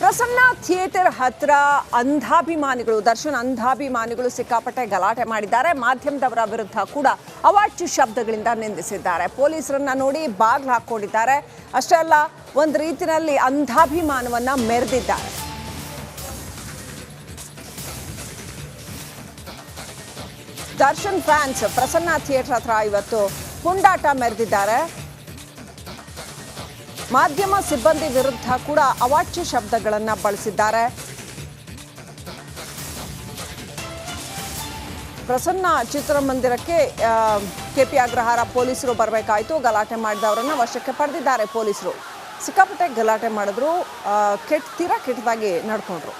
Prasanna theatre ಹತ್ರ ಅಂಧಾಭಿಮಾನಿಗಳು ದರ್ಶನ್ ಅಂಧಾಭಿಮಾನಿಗಳು ಸಿಕ್ಕಾಪಟ್ಟೆ ಗಲಾಟೆ ಮಾಡಿದ್ದಾರೆ. ಮಾಧ್ಯಮದವರ ವಿರುದ್ಧ ಕೂಡ ಅವಾಚ್ಯ ಶಬ್ದಗಳಿಂದ ನಿಂದಿಸಿದ್ದಾರೆ. ಪೊಲೀಸರನ್ನ ನೋಡಿ ಬಾಗ್ಲು ಹಾಕೊಂಡಿದ್ದಾರೆ. ಅಷ್ಟೇ ಅಲ್ಲ, ಒಂದು ರೀತಿಯಲ್ಲಿ ಅಂಧಾಭಿಮಾನವನ್ನ ಮೆರೆದಿದ್ದಾರೆ. ದರ್ಶನ್ ಫ್ಯಾನ್ಸ್ ಪ್ರಸನ್ನ ಥಿಯೇಟರ್ ಹತ್ರ ಇವತ್ತು ಪುಂಡಾಟ ಮೆರೆದಿದ್ದಾರೆ. ಮಾಧ್ಯಮ ಸಿಬ್ಬಂದಿ ವಿರುದ್ಧ ಕೂಡ ಅವಾಚ್ಯ ಶಬ್ದಗಳನ್ನು ಬಳಸಿದ್ದಾರೆ. ಪ್ರಸನ್ನ ಚಿತ್ರಮಂದಿರಕ್ಕೆ ಕೆಪಿ ಅಗ್ರಹಾರ ಪೊಲೀಸರು ಬರಬೇಕಾಯಿತು. ಗಲಾಟೆ ಮಾಡಿದವರನ್ನು ವಶಕ್ಕೆ ಪಡೆದಿದ್ದಾರೆ ಪೊಲೀಸರು. ಸಿಕ್ಕಾಪಟ್ಟೆ ಗಲಾಟೆ ಮಾಡಿದ್ರು, ತೀರಾ ಕೆಟ್ಟದಾಗಿ ನಡ್ಕೊಂಡ್ರು.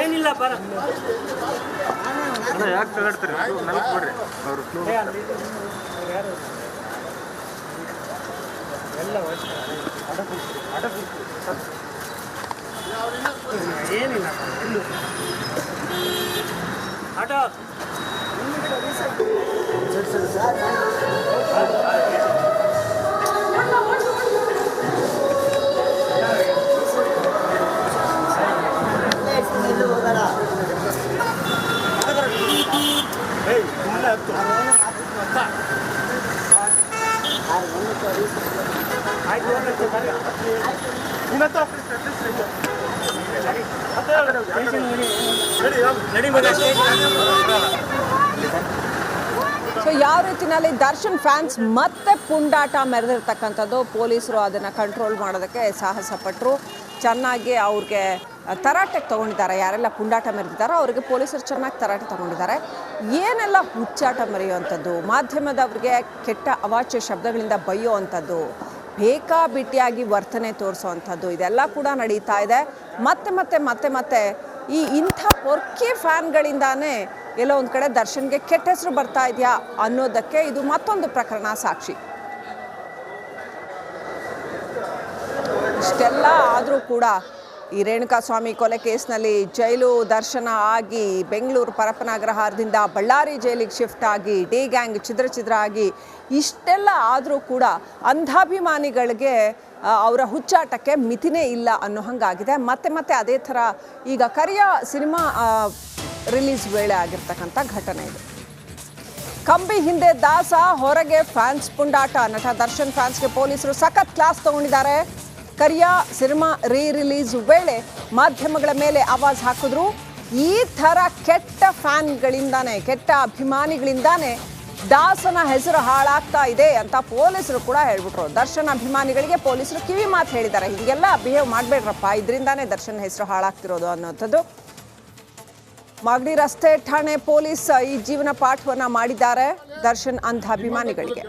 ಏನಿಲ್ಲ ಬರ ಯಾಕೆ ತಗೊಳ್ತಾರೆ ನನಗೆ ಕೊಡ್ರಿ ಅವರು ಎಲ್ಲ ಏನಿಲ್ಲ ಆಟೋ ಸೊ ಯಾವ ರೀತಿಯಲ್ಲಿ ದರ್ಶನ್ ಫ್ಯಾನ್ಸ್ ಮತ್ತೆ ಪುಂಡಾಟ ಮೆರೆದಿರ್ತಕ್ಕಂಥದ್ದು, ಪೊಲೀಸರು ಅದನ್ನು ಕಂಟ್ರೋಲ್ ಮಾಡೋದಕ್ಕೆ ಸಾಹಸ ಪಟ್ಟರು. ಚೆನ್ನಾಗಿ ಅವ್ರಿಗೆ ತರಾಟೆಗೆ ತೊಗೊಂಡಿದ್ದಾರೆ. ಯಾರೆಲ್ಲ ಪುಂಡಾಟ ಮೆರೆದಿದ್ದಾರೋ ಅವರಿಗೆ ಪೊಲೀಸರು ಚೆನ್ನಾಗಿ ತರಾಟೆ ತೊಗೊಂಡಿದ್ದಾರೆ. ಏನೆಲ್ಲ ಹುಚ್ಚಾಟ ಮೆರೆಯುವಂಥದ್ದು, ಮಾಧ್ಯಮದವ್ರಿಗೆ ಕೆಟ್ಟ ಅವಾಚ್ಯ ಶಬ್ದಗಳಿಂದ ಬೈಯುವಂಥದ್ದು, ಬೇಕಾಬಿಟ್ಟಿಯಾಗಿ ವರ್ತನೆ ತೋರಿಸೋವಂಥದ್ದು, ಇದೆಲ್ಲ ಕೂಡ ನಡೀತಾ ಇದೆ. ಮತ್ತೆ ಮತ್ತೆ ಮತ್ತೆ ಮತ್ತೆ ಇಂಥ ಪೊರ್ಕಿ ಫ್ಯಾನ್ಗಳಿಂದಾನೇ ಎಲ್ಲೋ ಒಂದು ಕಡೆ ದರ್ಶನ್ಗೆ ಕೆಟ್ಟ ಹೆಸರು ಬರ್ತಾ ಇದೆಯಾ ಅನ್ನೋದಕ್ಕೆ ಇದು ಮತ್ತೊಂದು ಪ್ರಕರಣ ಸಾಕ್ಷಿ. ಇಷ್ಟೆಲ್ಲ ಆದರೂ ಕೂಡ ಈ ರೇಣುಕಾಸ್ವಾಮಿ ಕೊಲೆ ಕೇಸ್ನಲ್ಲಿ ಜೈಲು ದರ್ಶನ ಆಗಿ ಬೆಂಗಳೂರು ಪರಪ್ಪನಗ್ರಹಾರದಿಂದ ಬಳ್ಳಾರಿ ಜೈಲಿಗೆ ಶಿಫ್ಟ್ ಆಗಿ ಡಿ ಗ್ಯಾಂಗ್ ಛಿದ್ರ ಆಗಿ ಇಷ್ಟೆಲ್ಲ ಆದರೂ ಕೂಡ ಅಂಧಾಭಿಮಾನಿಗಳಿಗೆ ಅವರ ಹುಚ್ಚಾಟಕ್ಕೆ ಮಿತಿನೇ ಇಲ್ಲ ಅನ್ನೋ ಹಾಗಾಗಿದೆ. ಮತ್ತೆ ಮತ್ತೆ ಅದೇ ಥರ ಈಗ ಕರಿಯ ಸಿನಿಮಾ ರಿಲೀಸ್ ವೇಳೆ ಆಗಿರ್ತಕ್ಕಂಥ ಘಟನೆ ಇದು. ಕಂಬಿ ಹಿಂದೆ ದಾಸ, ಹೊರಗೆ ಫ್ಯಾನ್ಸ್ ಪುಂಡಾಟ. ನಟ ದರ್ಶನ್ ಫ್ಯಾನ್ಸ್ಗೆ ಪೊಲೀಸರು ಸಖತ್ ಕ್ಲಾಸ್ ತಗೊಂಡಿದ್ದಾರೆ. ಕರಿಯ ಸಿನಿಮಾ ರಿಲೀಸ್ ವೇಳೆ ಮಾಧ್ಯಮಗಳ ಮೇಲೆ ಆವಾಜ್ ಹಾಕಿದ್ರು. ಈ ಥರ ಕೆಟ್ಟ ಫ್ಯಾನ್ಗಳಿಂದಾನೆ, ಕೆಟ್ಟ ಅಭಿಮಾನಿಗಳಿಂದಾನೆ ದಾಸನ ಹೆಸರು ಹಾಳಾಗ್ತಾ ಇದೆ ಅಂತ ಪೊಲೀಸರು ಕೂಡ ಹೇಳ್ಬಿಟ್ರು. ದರ್ಶನ್ ಅಭಿಮಾನಿಗಳಿಗೆ ಪೊಲೀಸರು ಕಿವಿ ಮಾತು ಹೇಳಿದ್ದಾರೆ, ಹೀಗೆಲ್ಲ ಬಿಹೇವ್ ಮಾಡಬೇಡ್ರಪ್ಪ, ಇದರಿಂದಾನೇ ದರ್ಶನ್ ಹೆಸರು ಹಾಳಾಗ್ತಿರೋದು ಅನ್ನೋಂಥದ್ದು. ಮಾಗಡಿ ರಸ್ತೆ ಠಾಣೆ ಪೊಲೀಸ್ ಈ ಜೀವನ ಪಾಠವನ್ನ ಮಾಡಿದ್ದಾರೆ ದರ್ಶನ್ ಅಂಧಾಭಿಮಾನಿಗಳಿಗೆ.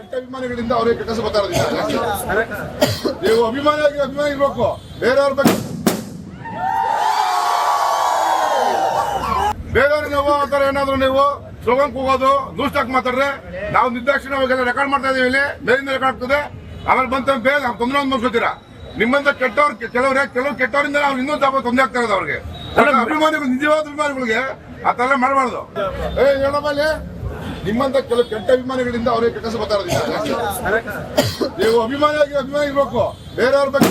ಬೇರೆಯವ್ರಿಗೆ ನೋವು ಅಂತಾರೆ. ಏನಾದ್ರು ನೀವು ಸ್ಲೋಗನ್ ಕೂಗೋದು, ದೂಷ್ಟಾಕ್ ಮಾತಾಡ್ರೆ ನಾವು ನಿರ್ದಾಕ್ಷಿಣ್ಯ ಅವಾಗೆಲ್ಲ ರೆಕಾರ್ಡ್ ಮಾಡ್ತಾ ಇದೀವಿ. ಇಲ್ಲಿ ಮೇಲಿಂದ ರೆಕಾರ್ಡ್ ಆಗ್ತದೆ. ಆಮೇಲೆ ಬಂತ ಬೇರೆ ತೊಂದರೆ ಒಂದು ಮುಗಿಸ್ತೀರಾ. ನಿಮ್ಮಂತ ಕೆಟ್ಟವ್ರು ಕೆಲವರು ಕೆಟ್ಟವರಿಂದ ನಾವು ಇನ್ನೂ ತೊಂದರೆ ಆಗ್ತಾ ಇರೋದು ಅವ್ರಿಗೆ. ಅಭಿಮಾನಿಗಳು ನಿಜವಾದ ಅಭಿಮಾನಿಗಳಿಗೆ ಆ ತರ ಮಾಡಬಾರ್ದು. ಹೇಳಬಲ್ಲಿ ನಿಮ್ಮಂತ ಕೆಲವು ಕೆಟ್ಟ ಅಭಿಮಾನಿಗಳಿಂದ ಅವ್ರಿಗೆ ಕೆಟ್ಟ ಬರ್ತಾ ಇರೋದಿಲ್ಲ. ನೀವು ಅಭಿಮಾನಿ ಇರ್ಬೇಕು. ಬೇರೆಯವ್ರ ಬಗ್ಗೆ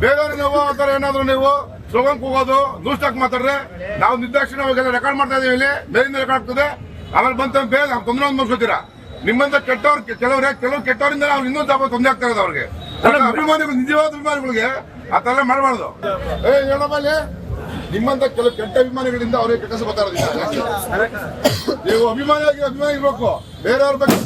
ಬೇರೆಯವ್ರಿಗೆ ನೀವು ಆ ಥರ ಏನಾದ್ರು ನೀವು ಸ್ಲೋಗನ್ ಕೂಗೋದು ನ್ಯೂಸ್ಟಾಕ್ ಮಾತಾಡ್ರೆ ನಾವು ನಿರ್ದಾಕ್ಷಿಣ್ಯ ಅವಾಗೆಲ್ಲ ರೆಕಾರ್ಡ್ ಮಾಡ್ತಾ ಇದೀವಿ. ಇಲ್ಲಿ ಮೇಲಿಂದ ರೆಕಾರ್ಡ್ ಆಗ್ತದೆ. ಆಮೇಲೆ ಬಂತ ಬೇರೆ ತೊಂದರೆ ಒಂದು ಮುಗಿಸ್ಕೊತೀರಾ. ನಿಮ್ಮಂತ ಕೆಟ್ಟವ್ರು ಕೆಲವು ಕೆಟ್ಟವರಿಂದ ಅವ್ರು ಇನ್ನೂ ತೊಂದರೆ ಆಗ್ತಾ ಇರೋದು ಅವ್ರಿಗೆ. ಅಭಿಮಾನಿಗಳು ನಿಜವಾದ ಅಭಿಮಾನಿಗಳಿಗೆ ಆ ತರ ಮಾಡಬಾರ್ದು. ಹೇಳಬಲ್ಲಿ ನಿಮ್ಮಂತ ಕೆಲವು ಕೆಟ್ಟ ಅಭಿಮಾನಿಗಳಿಂದ ಅವ್ರಿಗೆ ಕೆಟ್ಟ ಬರ್ತಾ ಇರೋದಿಲ್ಲ. ನೀವು ಅಭಿಮಾನಿ ಇರ್ಬೇಕು. ಬೇರೆಯವ್ರ ಬಗ್ಗೆ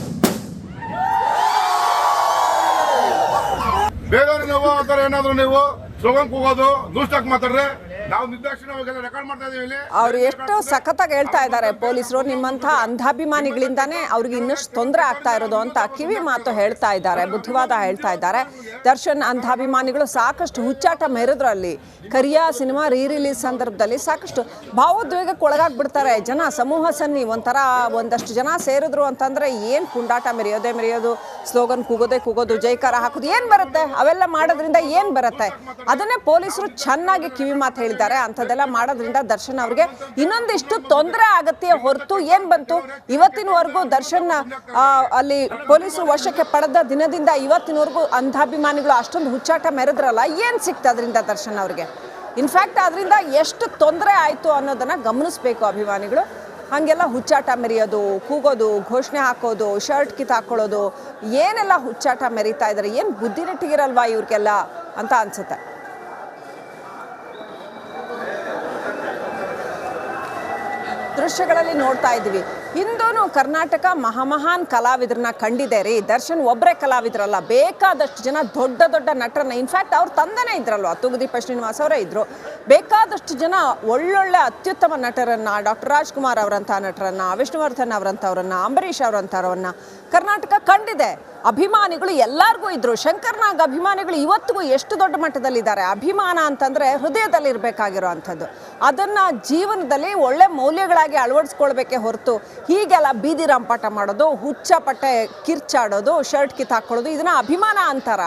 ಬೇರೆಯವ್ರಿಗೆ ನೀವು ಆ ಥರ ಏನಾದ್ರು ನೀವು ಸ್ಲೋಗನ್ ಕೂಗೋದು ನ್ಯೂಸ್ಟಾಕ್ ಮಾತಾಡ್ರೆ ನಾವು ನಿರ್ದಾಕ್ಷಿಣ್ಯ ಅವಾಗೆಲ್ಲ ರೆಕಾರ್ಡ್ ಮಾಡ್ತಾ ಇದೀವಿ. ಇಲ್ಲಿ ಅವ್ರು ಎಷ್ಟು ಸಖತ್ತಾಗಿ ಹೇಳ್ತಾ ಇದ್ದಾರೆ ಪೊಲೀಸರು, ನಿಮ್ಮಂಥ ಅಂಧಾಭಿಮಾನಿಗಳಿಂದಾನೇ ಅವ್ರಿಗೆ ಇನ್ನಷ್ಟು ತೊಂದರೆ ಆಗ್ತಾ ಇರೋದು ಅಂತ ಕಿವಿ ಮಾತು ಹೇಳ್ತಾ ಇದ್ದಾರೆ, ಬುದ್ಧಿವಾದ ಹೇಳ್ತಾ ಇದ್ದಾರೆ. ದರ್ಶನ್ ಅಂಧಾಭಿಮಾನಿಗಳು ಸಾಕಷ್ಟು ಹುಚ್ಚಾಟ ಮೆರೆದ್ರಲ್ಲಿ. ಕರಿಯ ಸಿನಿಮಾ ರಿಲೀಸ್ ಸಂದರ್ಭದಲ್ಲಿ ಸಾಕಷ್ಟು ಭಾವೋದ್ವೇಗಕ್ಕೆ ಒಳಗಾಗ್ಬಿಡ್ತಾರೆ ಜನ. ಸಮೂಹ ಸನ್ನಿ ಒಂದಷ್ಟು ಜನ ಸೇರಿದ್ರು ಅಂತಂದ್ರೆ ಏನು ಪುಂಡಾಟ ಮೆರೆಯೋದು, ಸ್ಲೋಗನ್ ಕೂಗೋದು, ಜೈಕಾರ ಹಾಕೋದು ಏನು ಬರುತ್ತೆ? ಅವೆಲ್ಲ ಮಾಡೋದ್ರಿಂದ ಏನು ಬರುತ್ತೆ? ಅದನ್ನೇ ಪೊಲೀಸರು ಚೆನ್ನಾಗಿ ಕಿವಿ ಮಾತು ಹೇಳಿದ್ದಾರೆ. ಅಂಥದ್ದೆಲ್ಲ ಮಾಡೋದ್ರಿಂದ ದರ್ಶನ್ ಅವ್ರಿಗೆ ಇನ್ನೊಂದಿಷ್ಟು ತೊಂದರೆ ಆಗತ್ತೆ ಹೊರತು ಏನ್ ಬಂತು? ಇವತ್ತಿನವರೆಗೂ ದರ್ಶನ್ ಅಲ್ಲಿ ಪೊಲೀಸರು ವಶಕ್ಕೆ ಪಡೆದ ದಿನದಿಂದ ಇವತ್ತಿನವರೆಗೂ ಅಂಧಾಭಿಮಾನಿಗಳು ಅಷ್ಟೊಂದು ಹುಚ್ಚಾಟ ಮೆರೆದ್ರಲ್ಲ, ಏನ್ ಸಿಕ್ತು ಅದರಿಂದ ದರ್ಶನ್ ಅವ್ರಿಗೆ? ಇನ್ಫ್ಯಾಕ್ಟ್ ಅದರಿಂದ ಎಷ್ಟು ತೊಂದರೆ ಆಯ್ತು ಅನ್ನೋದನ್ನ ಗಮನಿಸ್ಬೇಕು ಅಭಿಮಾನಿಗಳು. ಹಾಗೆಲ್ಲ ಹುಚ್ಚಾಟ ಮೆರೆಯೋದು, ಕೂಗೋದು, ಘೋಷಣೆ ಹಾಕೋದು, ಶರ್ಟ್ ಕಿತ್ತಾಕೊಳ್ಳೋದು, ಏನೆಲ್ಲ ಹುಚ್ಚಾಟ ಮೆರೀತಾ ಇದ್ದಾರೆ. ಏನು ಬುದ್ಧಿನೆಟ್ಟಿಗಿರಲ್ವಾ ಇವ್ರಿಗೆಲ್ಲ ಅಂತ ಅನ್ಸುತ್ತೆ. ದೃಶ್ಯಗಳಲ್ಲಿ ನೋಡ್ತಾ ಇದ್ವಿ. ಹಿಂದೂ ಕರ್ನಾಟಕ ಮಹಾನ್ ಕಲಾವಿದರನ್ನ ಕಂಡಿದೆ ರೀ. ದರ್ಶನ್ ಒಬ್ಬರೇ ಕಲಾವಿದರಲ್ಲ, ಬೇಕಾದಷ್ಟು ಜನ ದೊಡ್ಡ ನಟರನ್ನ, ಇನ್ಫ್ಯಾಕ್ಟ್ ಅವ್ರ ತಂದೆನೇ ಇದ್ರಲ್ವ, ತೂಗುದೀಪ ಶ್ರೀನಿವಾಸ್ ಅವರೇ ಇದ್ರು. ಬೇಕಾದಷ್ಟು ಜನ ಒಳ್ಳೊಳ್ಳೆ ಅತ್ಯುತ್ತಮ ನಟರನ್ನ, ಡಾಕ್ಟರ್ ರಾಜ್ಕುಮಾರ್ ಅವರಂಥ ನಟರನ್ನ, ವಿಷ್ಣುವರ್ಧನ್ ಅವರಂಥವ್ರನ್ನ, ಅಂಬರೀಷ್ ಅವರಂಥವ್ರನ್ನ ಕರ್ನಾಟಕ ಕಂಡಿದೆ. ಅಭಿಮಾನಿಗಳು ಎಲ್ಲರಿಗೂ ಇದ್ರು. ಶಂಕರ್ನಾಗ್ ಅಭಿಮಾನಿಗಳು ಇವತ್ತಿಗೂ ಎಷ್ಟು ದೊಡ್ಡ ಮಟ್ಟದಲ್ಲಿದ್ದಾರೆ. ಅಭಿಮಾನ ಅಂತಂದ್ರೆ ಹೃದಯದಲ್ಲಿ ಇರಬೇಕಾಗಿರೋ ಅಂಥದ್ದು. ಅದನ್ನ ಜೀವನದಲ್ಲಿ ಒಳ್ಳೆ ಮೌಲ್ಯಗಳಾಗಿ ಅಳವಡಿಸ್ಕೊಳ್ಬೇಕೇ ಹೊರತು ಹೀಗೆಲ್ಲ ಬೀದಿ ರಂಪಾಟ ಮಾಡೋದು, ಹುಚ್ಚಪಟ್ಟೆ ಕಿರ್ಚಾಡೋದು, ಶರ್ಟ್ ಕಿತ್ತಾಕೊಳ್ಳೋದು ಇದನ್ನ ಅಭಿಮಾನ ಅಂತಾರ?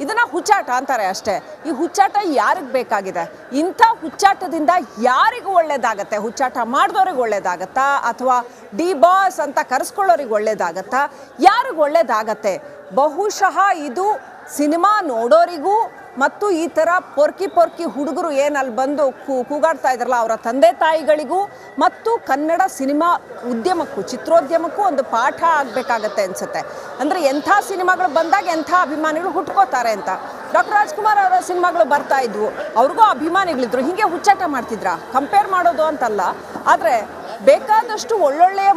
ಇದನ್ನ ಹುಚ್ಚಾಟ ಅಂತಾರೆ ಅಷ್ಟೇ. ಈ ಹುಚ್ಚಾಟ ಯಾರಿಗೆ ಬೇಕಾಗಿದೆ? ಇಂಥ ಹುಚ್ಚಾಟದಿಂದ ಯಾರಿಗೂ ಒಳ್ಳೇದಾಗತ್ತೆ? ಹುಚ್ಚಾಟ ಮಾಡಿದವ್ರಿಗೆ ಒಳ್ಳೇದಾಗತ್ತಾ ಅಥವಾ ಡಿ ಬಾಸ್ ಅಂತ ಕರೆಸ್ಕೊಳ್ಳೋರಿಗೆ ಒಳ್ಳೇದಾಗತ್ತಾ? ಯಾರಿಗೂ ಒಳ್ಳೇದಾಗತ್ತೆ? ಬಹುಶಃ ಇದು ಸಿನಿಮಾ ನೋಡೋರಿಗೂ ಮತ್ತು ಈ ಥರ ಪೊರ್ಕಿ ಹುಡುಗರು ಏನಲ್ಲಿ ಬಂದು ಕೂಗಾಡ್ತಾ ಇದ್ರಲ್ಲ ಅವರ ತಂದೆ ತಾಯಿಗಳಿಗೂ ಮತ್ತು ಕನ್ನಡ ಸಿನಿಮಾ ಉದ್ಯಮಕ್ಕೂ, ಚಿತ್ರೋದ್ಯಮಕ್ಕೂ ಒಂದು ಪಾಠ ಆಗಬೇಕಾಗತ್ತೆ ಅನ್ಸುತ್ತೆ. ಅಂದರೆ ಎಂಥ ಸಿನಿಮಾಗಳು ಬಂದಾಗ ಎಂಥ ಅಭಿಮಾನಿಗಳು ಹುಟ್ಕೋತಾರೆ ಅಂತ. ಡಾಕ್ಟರ್ ರಾಜ್ಕುಮಾರ್ ಅವರ ಸಿನಿಮಾಗಳು ಬರ್ತಾ ಇದ್ವು, ಅವ್ರಿಗೂ ಅಭಿಮಾನಿಗಳಿದ್ರು. ಹೀಗೆ ಹುಚ್ಚಾಟ ಮಾಡ್ತಿದ್ರ? ಕಂಪೇರ್ ಮಾಡೋದು ಅಂತಲ್ಲ, ಆದರೆ ಬೇಕಾದಷ್ಟು ಒಳ್ಳೊಳ್ಳೆಯ